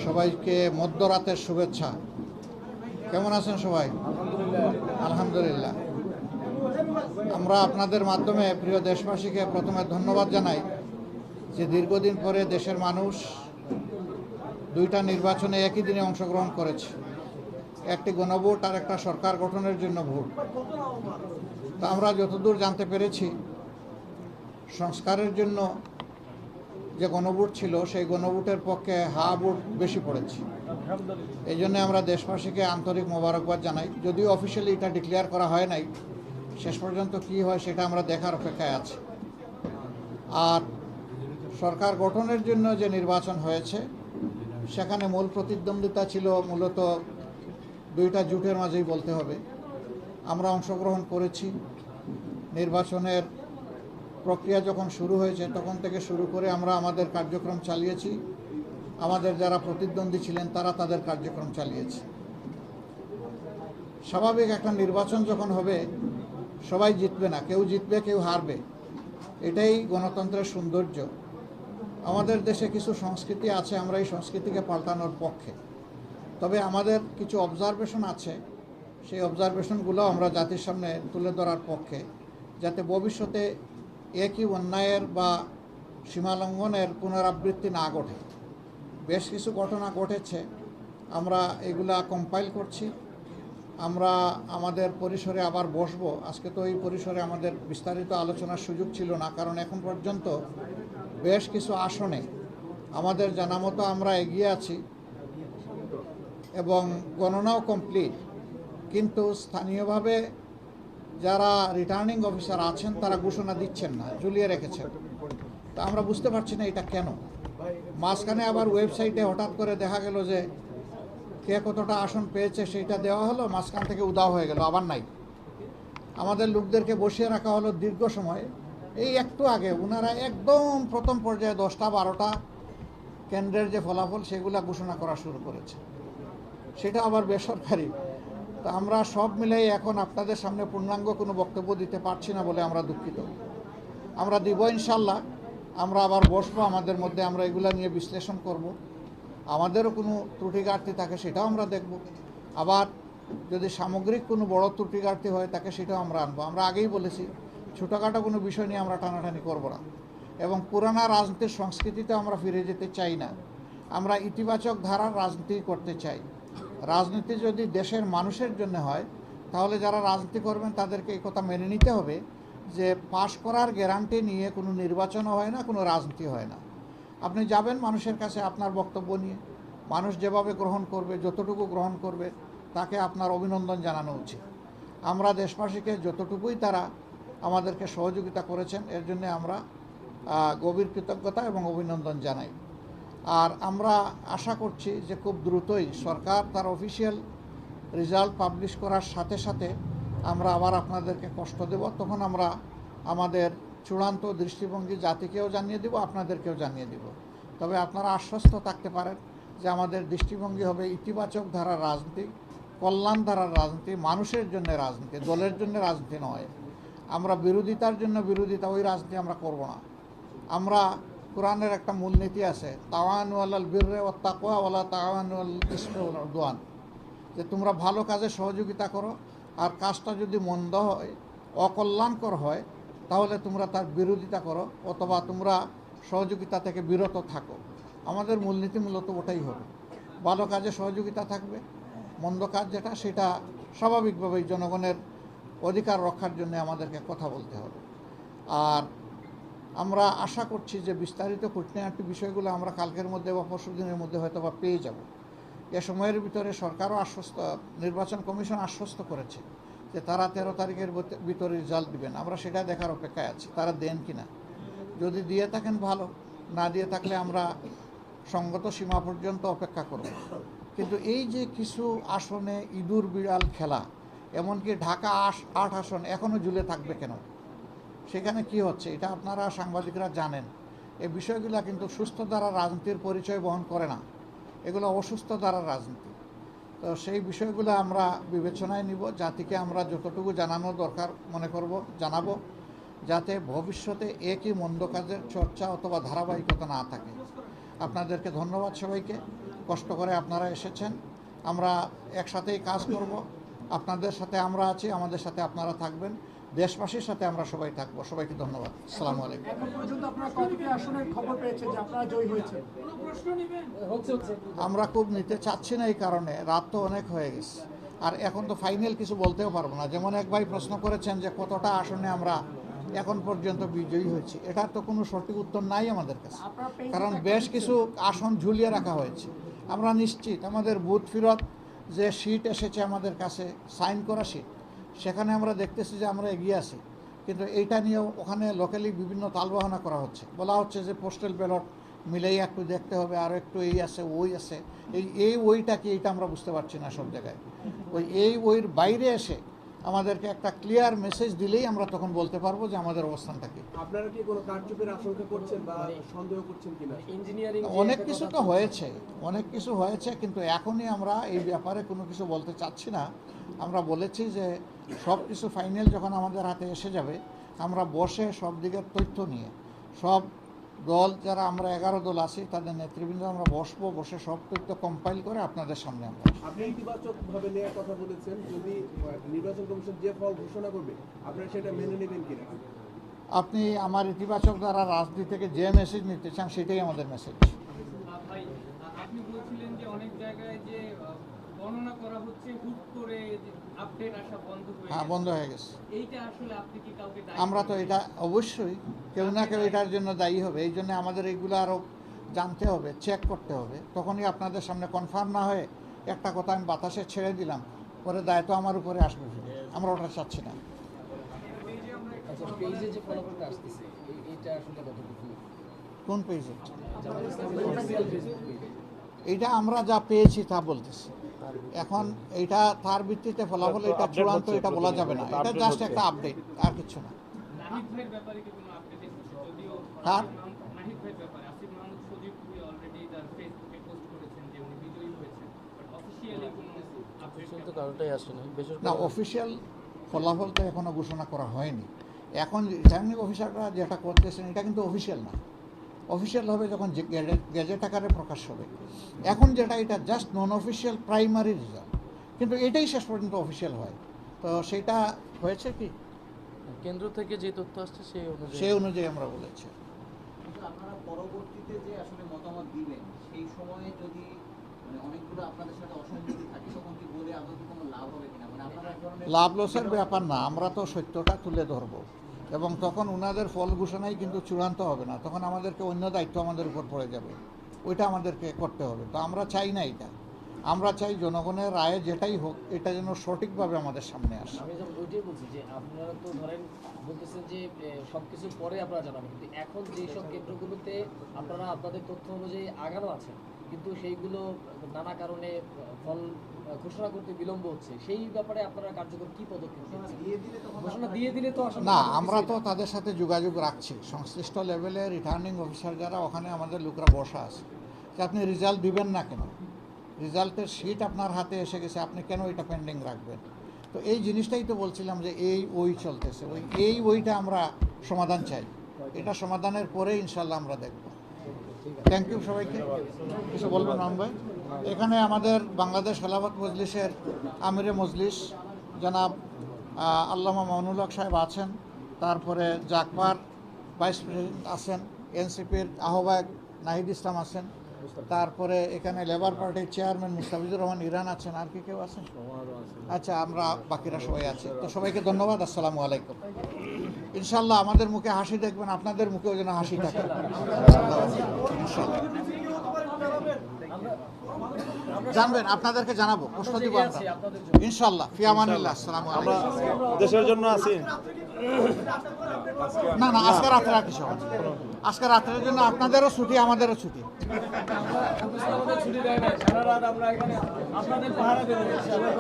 সবাইকে মধ্যরাতের শুভেচ্ছা। কেমন আছেন সবাই? আলহামদুলিল্লাহ। আমরা আপনাদের মাধ্যমে প্রিয় দেশবাসীকে প্রথমে ধন্যবাদ জানাই যে দীর্ঘদিন পরে দেশের মানুষ দুইটা নির্বাচনে একই দিনে অংশগ্রহণ করেছে, একটি গণভোট আর একটা সরকার গঠনের জন্য ভোট। তা আমরা যতদূর জানতে পেরেছি, সংস্কারের জন্য যে গণভোট ছিল সেই গণভোটের পক্ষে হা ভোট বেশি পড়েছে। এই জন্য আমরা দেশবাসীকে আন্তরিক মোবারকবাদ জানাই। যদিও অফিসিয়ালি এটা ডিক্লেয়ার করা হয় নাই, শেষ পর্যন্ত কি হয় সেটা আমরা দেখার অপেক্ষায় আছি। আর সরকার গঠনের জন্য যে নির্বাচন হয়েছে সেখানে মূল প্রতিদ্বন্দ্বিতা ছিল মূলত দুইটা জোটের মাঝেই বলতে হবে। আমরা অংশগ্রহণ করেছি। নির্বাচনের প্রক্রিয়া যখন শুরু হয়েছে তখন থেকে শুরু করে আমরা আমাদের কার্যক্রম চালিয়েছি। আমাদের যারা প্রতিদ্বন্দ্বী ছিলেন তারা তাদের কার্যক্রম চালিয়েছে। স্বাভাবিক একটা নির্বাচন যখন হবে সবাই জিতবে না, কেউ জিতবে কেউ হারবে, এটাই গণতন্ত্রের সৌন্দর্য। আমাদের দেশে কিছু সংস্কৃতি আছে, আমরা এই সংস্কৃতিকে পাল্টানোর পক্ষে। তবে আমাদের কিছু অবজারভেশন আছে, সেই অবজারভেশনগুলো আমরা জাতির সামনে তুলে ধরার পক্ষে, যাতে ভবিষ্যতে একই অন্যায়ের বা সীমালঙ্ঘনের পুনরাবৃত্তি না ঘটে। বেশ কিছু ঘটনা ঘটেছে, আমরা এগুলা কম্পাইল করছি। আমরা আমাদের পরিসরে আবার বসবো। আজকে তো এই পরিসরে আমাদের বিস্তারিত আলোচনার সুযোগ ছিল না, কারণ এখন পর্যন্ত বেশ কিছু আসনে আমাদের জানা মতো আমরা এগিয়ে আছি এবং গণনাও কমপ্লিট, কিন্তু স্থানীয়ভাবে যারা রিটার্নিং অফিসার আছেন তারা ঘোষণা দিচ্ছেন না, ঝুলিয়ে রেখেছেন। তা আমরা বুঝতে পারছি না এটা কেন। মাঝখানে আবার ওয়েবসাইটে হঠাৎ করে দেখা গেল যে কে কতটা আসন পেয়েছে সেইটা দেওয়া হলো, মাঝখান থেকে উদাও হয়ে গেল, আবার নাই। আমাদের লোকদেরকে বসিয়ে রাখা হলো দীর্ঘ সময়। এই একটু আগে ওনারা একদম প্রথম পর্যায়ে 10টা 12টা কেন্দ্রের যে ফলাফল সেগুলা ঘোষণা করা শুরু করেছে, সেটা আবার বেসরকারি। তো আমরা সব মিলেই এখন আপনাদের সামনে পূর্ণাঙ্গ কোনো বক্তব্য দিতে পারছি না বলে আমরা দুঃখিত। আমরা দিব ইনশাল্লাহ। আমরা আবার বসবো, আমাদের মধ্যে আমরা এগুলা নিয়ে বিশ্লেষণ করব। আমাদেরও কোনো ত্রুটি ঘাটতি থাকে সেটাও আমরা দেখব। আবার যদি সামগ্রিক কোনো বড় ত্রুটি ঘাটতি হয় তাকে সেটাও আমরা আনবো। আমরা আগেই বলেছি ছোটোখাটো কোনো বিষয় নিয়ে আমরা টানাটানি করব না এবং পুরানা রাজনীতির সংস্কৃতিতে আমরা ফিরে যেতে চাই না। আমরা ইতিবাচক ধারার রাজনীতি করতে চাই। রাজনীতি যদি দেশের মানুষের জন্য হয় তাহলে যারা রাজনীতি করবেন তাদেরকে এই কথা মেনে নিতে হবে যে পাশ করার গ্যারান্টি নিয়ে কোনো নির্বাচনও হয় না, কোনো রাজনীতি হয় না। আপনি যাবেন মানুষের কাছে আপনার বক্তব্য নিয়ে, মানুষ যেভাবে গ্রহণ করবে, যতটুকু গ্রহণ করবে তাকে আপনার অভিনন্দন জানানো উচিত। আমরা দেশবাসীকে যতটুকুই তারা আমাদেরকে সহযোগিতা করেছেন এর জন্য আমরা গভীর কৃতজ্ঞতা এবং অভিনন্দন জানাই। আর আমরা আশা করছি যে খুব দ্রুতই সরকার তার অফিসিয়াল রেজাল্ট পাবলিশ করার সাথে সাথে আমরা আবার আপনাদেরকে কষ্ট দেব। তখন আমরা আমাদের চূড়ান্ত দৃষ্টিভঙ্গি জাতিকেও জানিয়ে দেব, আপনাদেরকেও জানিয়ে দেব। তবে আপনারা আশ্বস্ত থাকতে পারেন যে আমাদের দৃষ্টিভঙ্গি হবে ইতিবাচক ধারার রাজনীতি, কল্যাণ ধারার রাজনীতি, মানুষের জন্য রাজনীতি, দলের জন্য রাজনীতি নয়। আমরা বিরোধিতার জন্য বিরোধিতা, ওই রাজনীতি আমরা করব না। আমরা কোরআনের একটা মূলনীতি আছে, তাওয়ানু আলাল বিররি ওয়াত তাকওয়া ওয়ালা তাওয়ানু আলাল ইসমি ওয়াল উদওয়ান, যে তোমরা ভালো কাজে সহযোগিতা করো, আর কাজটা যদি মন্দ হয়, অকল্যাণকর হয়, তাহলে তোমরা তার বিরোধিতা করো অথবা তোমরা সহযোগিতা থেকে বিরত থাকো। আমাদের মূলনীতি মূলত ওটাই হবে, ভালো কাজে সহযোগিতা থাকবে, মন্দ কাজ যেটা সেটা স্বাভাবিকভাবেই জনগণের অধিকার রক্ষার জন্য আমাদেরকে কথা বলতে হবে। আর আমরা আশা করছি যে বিস্তারিত খুঁটিনাটি বিষয়গুলো আমরা কালকের মধ্যে বা পরশু দিনের মধ্যে হয়তো বা পেয়ে যাব। এ সময়ের ভিতরে সরকারও নির্বাচন কমিশন আশ্বস্ত করেছে যে তারা 13 তারিখের ভিতরে রেজাল্ট দিবেন। আমরা সেটা দেখার অপেক্ষায় আছি, তারা দেন কিনা। যদি দিয়ে থাকেন ভালো, না দিয়ে থাকলে আমরা সঙ্গত সীমা পর্যন্ত অপেক্ষা করব। কিন্তু এই যে কিছু আসনে ইঁদুর বিড়াল খেলা, এমনকি ঢাকা 8 আসন এখনও ঝুলে থাকবে কেন, সেখানে কি হচ্ছে এটা আপনারা সাংবাদিকরা জানেন। এই বিষয়গুলো কিন্তু সুস্থ ধারার রাজনীতির পরিচয় বহন করে না, এগুলো অসুস্থ ধারার রাজনীতি। তো সেই বিষয়গুলো আমরা বিবেচনায় নিব, জাতিকে আমরা যতটুকু জানানো দরকার মনে করব জানাবো, যাতে ভবিষ্যতে একই মন্দ কাজের চর্চা অথবা ধারাবাহিকতা না থাকে। আপনাদেরকে ধন্যবাদ সবাইকে, কষ্ট করে আপনারা এসেছেন। আমরা একসাথেই কাজ করব, আপনাদের সাথে আমরা আছি, আমাদের সাথে আপনারা থাকবেন, দেশবাসীর সাথে আমরা সবাই থাকবো। সবাইকে ধন্যবাদ। আসসালামু আলাইকুম। এখন পর্যন্ত আপনারা কতটি আসনের খবর পেয়েছেন যে আপনারা জয়ী হয়েছেন? আমরা খুব নিতে চাচ্ছি না, এই কারণে রাত তো অনেক হয়ে গেছে, আর এখন তো ফাইনাল কিছু বলতেও পারবো না। যেমন এক ভাই প্রশ্ন করেছেন যে কতটা আসনে আমরা এখন পর্যন্ত বিজয়ী হয়েছি, এটার তো কোনো সঠিক উত্তর নাই আমাদের কাছে, কারণ বেশ কিছু আসন ঝুলিয়ে রাখা হয়েছে। আমরা নিশ্চিত আমাদের বুথ ফেরত যে সিট এসেছে আমাদের কাছে, সাইন করা সিট, সেখানে আমরা দেখতেছি যে আমরা এগিয়ে আছি। কিন্তু এইটা নিয়েও ওখানে লোকালি বিভিন্ন তালবাহানা করা হচ্ছে, বলা হচ্ছে যে পোস্টাল ব্যালট মিলেই একটু দেখতে হবে, আর একটু এই আছে ওই আছে, ওইটা কি, এইটা আমরা বুঝতে পারছি না সব জায়গায়। ওইর বাইরে এসে আমাদেরকে একটা ক্লিয়ার মেসেজ দিলেই আমরা তখন বলতে পারবো যে আমাদের অবস্থানটা কি। আপনারা কি কোনো কারচুপির আশঙ্কা করছেন বা সন্দেহ করছেন কিনা? ইঞ্জিনিয়ারিং অনেক কিছু তো হয়েছে, অনেক কিছু হয়েছে, কিন্তু এখনই আমরা এই ব্যাপারে কোনো কিছু বলতে চাচ্ছি না। আমরা বলেছি যে সব কিছু ফাইনাল যখন আমাদের হাতে এসে যাবে, আমরা বসে সব দিকের তথ্য নিয়ে, সব দল যারা আমরা 11 দল আছি তাদের নেতৃবৃন্দ আমরা বসে সব তথ্য কম্পাইল করে আপনাদের সামনে আমরা। আপনি ইতিবাচকভাবে নেওয়ার কথা বলেছেন, যদি নির্বাচন কমিশন যে ফল ঘোষণা করবে আপনারা সেটা মেনে নেবেন কিনা? আপনি আমার ইতিবাচক দ্বারা রাজনীতি থেকে যে মেসেজ নিতে চান সেটাই আমাদের মেসেজ। ভাই, আপনি বলছিলেন যে অনেক জায়গায় যে গণনা করা হচ্ছে, হুট করে আপডেট আসা বন্ধ হয়ে হ্যাঁ, গেছে। বন্ধ হয়ে গেছে। এইটা আসলে আপনি কি কাউকে দায়ী আমরা তো করবেন? এটা অবশ্যই কেউ না কেউ এটার জন্য দায়ী হবে, এই জন্য আমাদের এইগুলো আরও জানতে হবে, চেক করতে হবে। তখনই আপনাদের সামনে কনফার্ম না হয়ে একটা কথা আমি বাতাসে ছেড়ে দিলাম, পরে দায়িত্ব আমার উপরে আসবে, আমরা ওটা চাচ্ছি না। আচ্ছা, পেজে যে ফলাফলটা আসতেছে এইটা আসলে কতটুকু? কোন পেজে? জামাত ইসলামের অফিসিয়াল ফেসবুক পেজে। এইটা আমরা যা পেয়েছি তা বলতেছি। এখন এইটা তার ভিত্তিতে ফলাফল এটা চূড়ান্ত এটা বলা যাবে না, এটা জাস্ট একটা আপডেট, আর কিছু না। নাহিদ ভাইয়ের ব্যাপারে কি কোনো আপডেট এসেছে? যদিও কার? নাহিদ ভাইয়ের ব্যাপারে আসিফ মাহমুদ সজীব অলরেডি তার ফেসবুকে পোস্ট করেছেন যে উনি বিজয়ী হয়েছেন, বাট অফিশিয়ালি কোনো আপডেট কিন্তু কারোটাই আসে না, বেসরকারি না, অফিসিয়াল ফলাফল তো এখনও ঘোষণা করা হয়নি। এখন রিটার্নিং অফিসাররা যেটা করতেছেন এটা কিন্তু অফিসিয়াল না, অফিসিয়াল হবে যখন গেজেট আকারে প্রকাশ হবে। এখন যেটা এটা জাস্ট নন অফিসিয়াল প্রাইমারি রেজাল্ট, কিন্তু এটাই শেষ পর্যন্ত অফিসিয়াল হয়। তো সেটা হয়েছে কি কেন্দ্র থেকে যে তথ্য আসছে সেই অনুযায়ী আমরা বলেছি। কিন্তু আপনারা পরবর্তীতে যে আসলে মতামত দিবেন সেই সময়ে যদি মানে অনেকগুলো আপনাদের সাথে অসঙ্গতি থাকে, তখন কি বলে আদৌ কোনো লাভ হবে কিনা? মানে আপনারা এক ধরনের লাভ লসের ব্যাপার না, আমরা তো সত্যটা তুলে ধরবো, এবং তখন ওনাদের ফল ঘোষণাই কিন্তু চূড়ান্ত হবে না, তখন আমাদেরকে অন্য দায়িত্ব আমাদের উপর পড়ে যাবে, ওইটা আমাদেরকে করতে হবে। তো আমরা চাই না এটা, আমরা চাই জনগণের রায়ে যেটাই হোক এটা যেন সঠিকভাবে আমাদের সামনে আসে। আমি যেমন ওইটাই বলছি যে আপনারা তো ধরেন বলতেছেন যে সব কিছু পরে আপনারা জানাবেন, কিন্তু এখন যেসব কেন্দ্রগুলোতে আপনারা আপনাদের তথ্য অনুযায়ী আগানো আছেন কিন্তু সেইগুলো নানা কারণে ফল ঘোষণা করতে বিলম্ব হচ্ছে, সেই ব্যাপারে আপনারা কার্যকর কি পদক্ষেপ নিচ্ছেন? ঘোষণা দিয়ে দিলে তো আসলে না, আমরা তো তাদের সাথে যোগাযোগ রাখছি, সংশ্লিষ্ট লেভেলে রিটার্নিং অফিসার যারা ওখানে আমাদের লোকরা বসা আছে, যে আপনি রেজাল্ট দিবেন না কেন, রেজাল্টের শিট আপনার হাতে এসে গেছে, আপনি কেন এটা পেন্ডিং রাখবেন? তো এই জিনিসটাই তো বলছিলাম যে ওই চলতেছে, ওইটা আমরা সমাধান চাই, এটা সমাধানের পরে ইনশাল্লাহ আমরা দেখব। থ্যাংক ইউ সবাইকে। কিছু বলবেন রাম ভাই? এখানে আমাদের বাংলাদেশ খেলাফত মজলিসের আমিরে মজলিস জনাব আল্লামা মামুনুল হক সাহেব আছেন, তারপরে জাকবার ভাইস প্রেসিডেন্ট আছেন, এনসিপির আহ্বায়ক নাহিদ ইসলাম আছেন, তারপরে এখানে লেবার পার্টির চেয়ারম্যান মুস্তাফিজুর রহমান ইরান আছেন, আর কি কেউ আছেন? আচ্ছা, আমরা বাকিরা সবাই আছি। তো সবাইকে ধন্যবাদ, আসসালামু আলাইকুম। ইনশাল্লাহ আমাদের মুখে হাসি দেখবেন, আপনাদের মুখেও যেন হাসি থাকে ইনশাল্লাহ। জানবেন, আপনাদেরকে জানাবো, প্রশ্ন দিব আমরা ইনশাল্লাহ। ফি আমানিল্লাহ, আসসালামু আলাইকুম। দেশের জন্য আছি। না, আজকে রাত্রে আর কিছু হবে না। আজকে রাত্রের জন্য আপনাদেরও ছুটি, আমাদেরও ছুটি। ছুটি দেয় না, সারা রাত আমরা এখানে আপনাদের পাহারা দেবো।